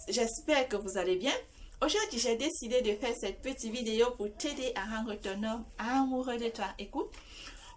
j'espère que vous allez bien. Aujourd'hui, j'ai décidé de faire cette petite vidéo pour t'aider à rendre ton homme amoureux de toi. Écoute,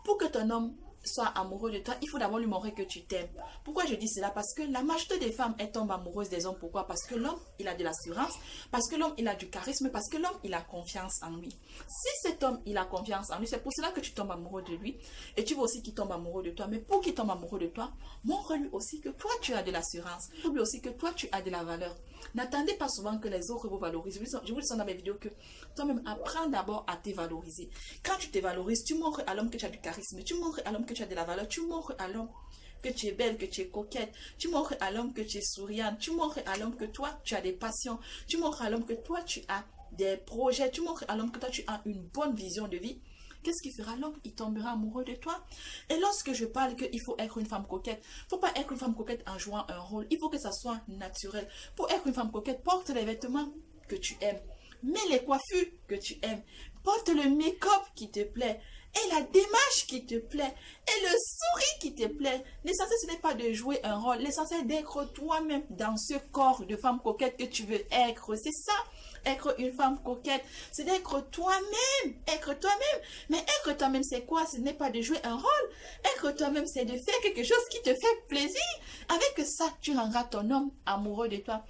pour que ton homme soit amoureux de toi, il faut d'abord lui montrer que tu t'aimes. Pourquoi je dis cela? Parce que la majorité des femmes, elles tombent amoureuses des hommes. Pourquoi? Parce que l'homme, il a de l'assurance, parce que l'homme, il a du charisme, parce que l'homme, il a confiance en lui. Si cet homme, il a confiance en lui, c'est pour cela que tu tombes amoureux de lui. Et tu veux aussi qu'il tombe amoureux de toi. Mais pour qu'il tombe amoureux de toi, montre-lui aussi que toi, tu as de l'assurance. Montre-lui aussi que toi, tu as de la valeur. N'attendez pas souvent que les autres vous valorisent. Je vous dis ça dans mes vidéos que toi-même, apprends d'abord à te valoriser. Quand tu te valorises, tu montres à l'homme que tu as du charisme. Tu montres à l'homme que tu as de la valeur. Tu montres à l'homme que tu es belle, que tu es coquette. Tu montres à l'homme que tu es souriante. Tu montres à l'homme que toi, tu as des passions. Tu montres à l'homme que toi, tu as des projets. Tu montres à l'homme que toi, tu as une bonne vision de vie. Qu'est-ce qui fera l'homme? Il tombera amoureux de toi. Et lorsque je parle qu'il faut être une femme coquette, il ne faut pas être une femme coquette en jouant un rôle. Il faut que ça soit naturel. Pour être une femme coquette, porte les vêtements que tu aimes. Mets les coiffures que tu aimes. Porte le make-up qui te plaît. Et la démarche qui te plaît. Et le sourire qui te plaît. L'essentiel, ce n'est pas de jouer un rôle. L'essentiel, c'est d'être toi-même dans ce corps de femme coquette que tu veux être. C'est ça. Être une femme coquette, c'est d'être toi-même. Être toi-même. Mais être toi-même, c'est quoi? Ce n'est pas de jouer un rôle. Être toi-même, c'est de faire quelque chose qui te fait plaisir. Avec ça, tu rendras ton homme amoureux de toi.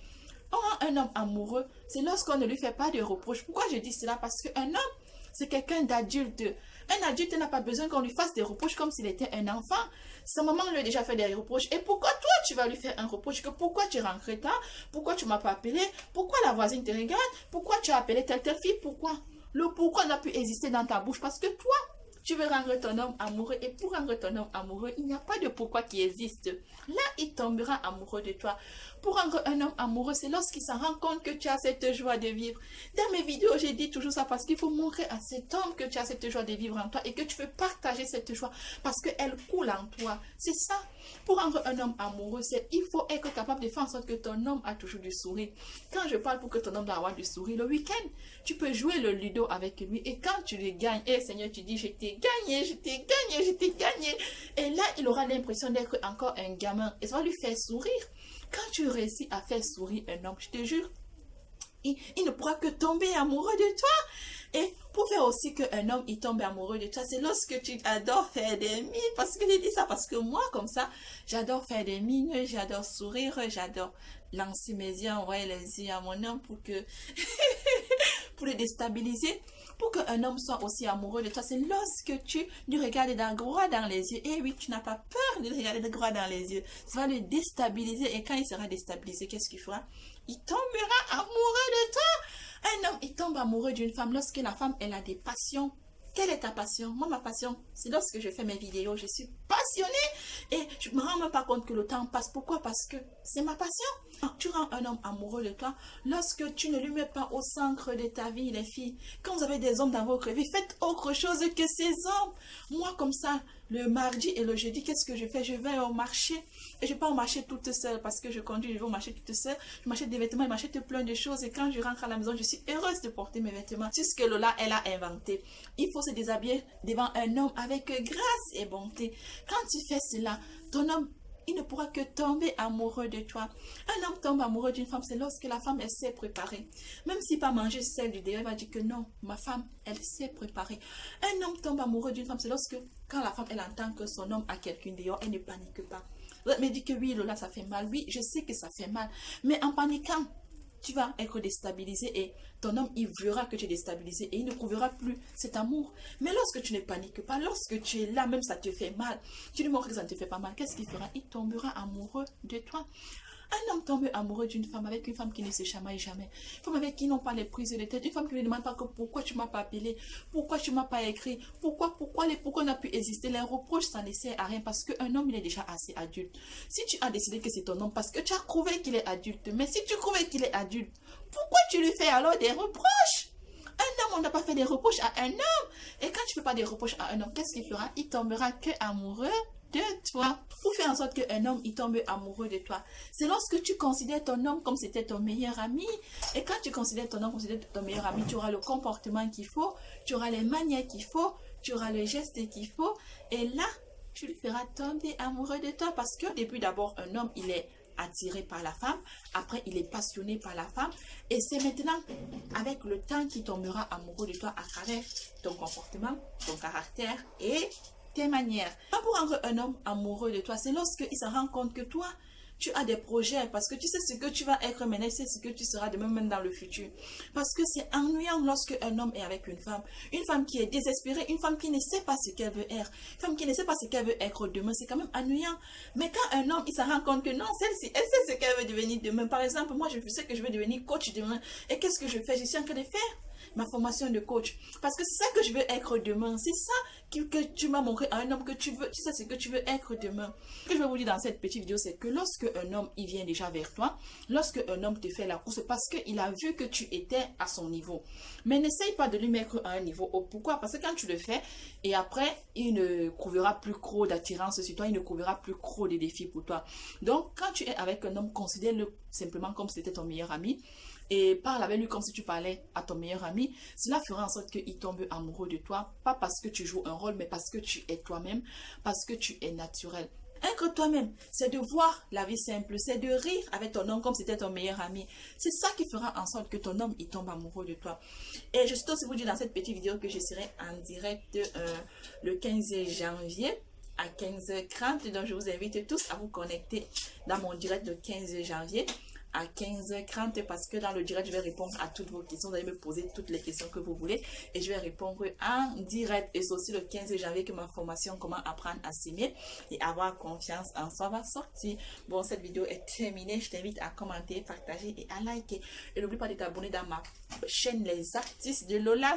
On rend un homme amoureux, c'est lorsqu'on ne lui fait pas de reproches. Pourquoi je dis cela? Parce qu'un homme, c'est quelqu'un d'adulte. Un adulte n'a pas besoin qu'on lui fasse des reproches comme s'il était un enfant. Sa maman lui a déjà fait des reproches. Et pourquoi toi, tu vas lui faire un reproche? Que pourquoi tu rentres tard? Pourquoi tu ne m'as pas appelé? Pourquoi la voisine te regarde? Pourquoi tu as appelé telle fille? Pourquoi? Le pourquoi n'a pu exister dans ta bouche parce que toi, tu veux rendre ton homme amoureux. Et pour rendre ton homme amoureux, il n'y a pas de pourquoi qui existe. Là, il tombera amoureux de toi. Pour rendre un homme amoureux, c'est lorsqu'il s'en rend compte que tu as cette joie de vivre. Dans mes vidéos, j'ai dit toujours ça parce qu'il faut montrer à cet homme que tu as cette joie de vivre en toi et que tu veux partager cette joie parce qu'elle coule en toi. C'est ça. Pour rendre un homme amoureux, il faut être capable de faire en sorte que ton homme a toujours du sourire. Quand je parle pour que ton homme doit avoir du sourire, le week-end, tu peux jouer le ludo avec lui et quand tu le gagnes, et Seigneur, tu dis, je t'ai gagné, je t'ai gagné, je t'ai gagné. Et là, il aura l'impression d'être encore un gamin et ça va lui faire sourire. Quand tu réussis à faire sourire un homme, je te jure, il ne pourra que tomber amoureux de toi. Et pour faire aussi qu'un homme il tombe amoureux de toi, c'est lorsque tu adores faire des mines. Parce que je dis ça, parce que moi, comme ça, j'adore faire des mines, j'adore sourire, j'adore lancer mes yeux, envoyer les yeux à mon homme pour que pour le déstabiliser. Pour qu'un homme soit aussi amoureux de toi, c'est lorsque tu lui regardes droit dans les yeux. Et oui, tu n'as pas peur de le regarder droit dans les yeux. Ça va le déstabiliser. Et quand il sera déstabilisé, qu'est-ce qu'il fera? Il tombera amoureux de toi. Un homme, il tombe amoureux d'une femme lorsque la femme, elle a des passions. Quelle est ta passion? Moi, ma passion, c'est lorsque je fais mes vidéos, je suis passionnée et je ne me rends même pas compte que le temps passe. Pourquoi? Parce que c'est ma passion. Tu rends un homme amoureux de toi lorsque tu ne lui mets pas au centre de ta vie, les filles. Quand vous avez des hommes dans votre vie, faites autre chose que ces hommes. Moi, comme ça, le mardi et le jeudi, qu'est-ce que je fais? Je vais au marché et je ne vais pas au marché toute seule parce que je conduis, je vais au marché toute seule. Je m'achète des vêtements, je m'achète plein de choses et quand je rentre à la maison, je suis heureuse de porter mes vêtements. C'est ce que Lola, elle a inventé. Il faut se déshabiller devant un homme avec grâce et bonté. Quand tu fais cela, ton homme, il ne pourra que tomber amoureux de toi. Un homme tombe amoureux d'une femme, c'est lorsque la femme, elle s'est préparée. Même si pas manger celle du dehors, elle va dire que non, ma femme, elle s'est préparée. Un homme tombe amoureux d'une femme, c'est lorsque, quand la femme, elle entend que son homme a quelqu'un dehors, elle ne panique pas. Elle me dit que oui, Lola, ça fait mal. Oui, je sais que ça fait mal. Mais en paniquant, tu vas être déstabilisé et ton homme, il verra que tu es déstabilisé et il ne trouvera plus cet amour. Mais lorsque tu ne paniques pas, lorsque tu es là, même ça te fait mal, tu lui montres que ça ne te fait pas mal, qu'est-ce qu'il fera? Il tombera amoureux de toi. Un homme tombe amoureux d'une femme avec une femme qui ne se chamaille jamais. Une femme avec qui n'ont pas les prises de tête. Une femme qui ne lui demande pas que pourquoi tu ne m'as pas appelé, pourquoi tu ne m'as pas écrit, pourquoi n'a pu exister. Les reproches, ça ne sert à rien parce qu'un homme, il est déjà assez adulte. Si tu as décidé que c'est ton homme parce que tu as trouvé qu'il est adulte, mais si tu trouvais qu'il est adulte, pourquoi tu lui fais alors des reproches? Un homme, on n'a pas fait des reproches à un homme. Et quand tu ne fais pas des reproches à un homme, qu'est-ce qu'il fera? Il tombera que amoureux de toi. Pour faire en sorte qu'un homme il tombe amoureux de toi, c'est lorsque tu considères ton homme comme c'était ton meilleur ami. Et quand tu considères ton homme comme c'était ton meilleur ami, tu auras le comportement qu'il faut, tu auras les manières qu'il faut, tu auras les gestes qu'il faut. Et là, tu lui feras tomber amoureux de toi parce que au début d'abord, un homme il est attiré par la femme. Après, il est passionné par la femme. Et c'est maintenant, avec le temps, qu'il tombera amoureux de toi à travers ton comportement, ton caractère et tes manières. Pour rendre un homme amoureux de toi, c'est lorsqu'il se rend compte que toi, tu as des projets, parce que tu sais ce que tu vas être maintenant, tu sais ce que tu seras demain, même dans le futur. Parce que c'est ennuyant lorsque un homme est avec une femme qui est désespérée, une femme qui ne sait pas ce qu'elle veut être, une femme qui ne sait pas ce qu'elle veut être demain, c'est quand même ennuyant. Mais quand un homme, il se rend compte que non, celle-ci, elle sait ce qu'elle veut devenir demain. Par exemple, moi, je sais que je veux devenir coach demain. Et qu'est-ce que je fais? Je suis en train de faire ma formation de coach. Parce que c'est ça que je veux être demain. C'est ça que tu m'as montré à un homme que tu sais ce que tu veux être demain. Ce que je vais vous dire dans cette petite vidéo, c'est que lorsque un homme, il vient déjà vers toi, lorsque un homme te fait la course, c'est parce qu'il a vu que tu étais à son niveau. Mais n'essaye pas de lui mettre à un niveau haut. Pourquoi? Parce que quand tu le fais, et après, il ne trouvera plus trop d'attirance sur toi, il ne trouvera plus trop de défis pour toi. Donc, quand tu es avec un homme, considère-le simplement comme si c'était ton meilleur ami. Et parle avec lui comme si tu parlais à ton meilleur ami. Cela fera en sorte qu'il tombe amoureux de toi. Pas parce que tu joues un rôle, mais parce que tu es toi-même. Parce que tu es naturel. Être toi-même, c'est de voir la vie simple. C'est de rire avec ton homme comme si c'était ton meilleur ami. C'est ça qui fera en sorte que ton homme il tombe amoureux de toi. Et je souhaite aussi vous dire dans cette petite vidéo que je serai en direct le 15 janvier. À 15h30. Donc je vous invite tous à vous connecter dans mon direct de 15 janvier. À 15h30 parce que dans le direct, je vais répondre à toutes vos questions. Vous allez me poser toutes les questions que vous voulez et je vais répondre en direct. Et c'est aussi le 15 janvier que ma formation Comment apprendre à s'aimer et avoir confiance en soi va sortir. Bon, cette vidéo est terminée. Je t'invite à commenter, partager et à liker. Et n'oublie pas de t'abonner dans ma chaîne Les Artistes de Lola.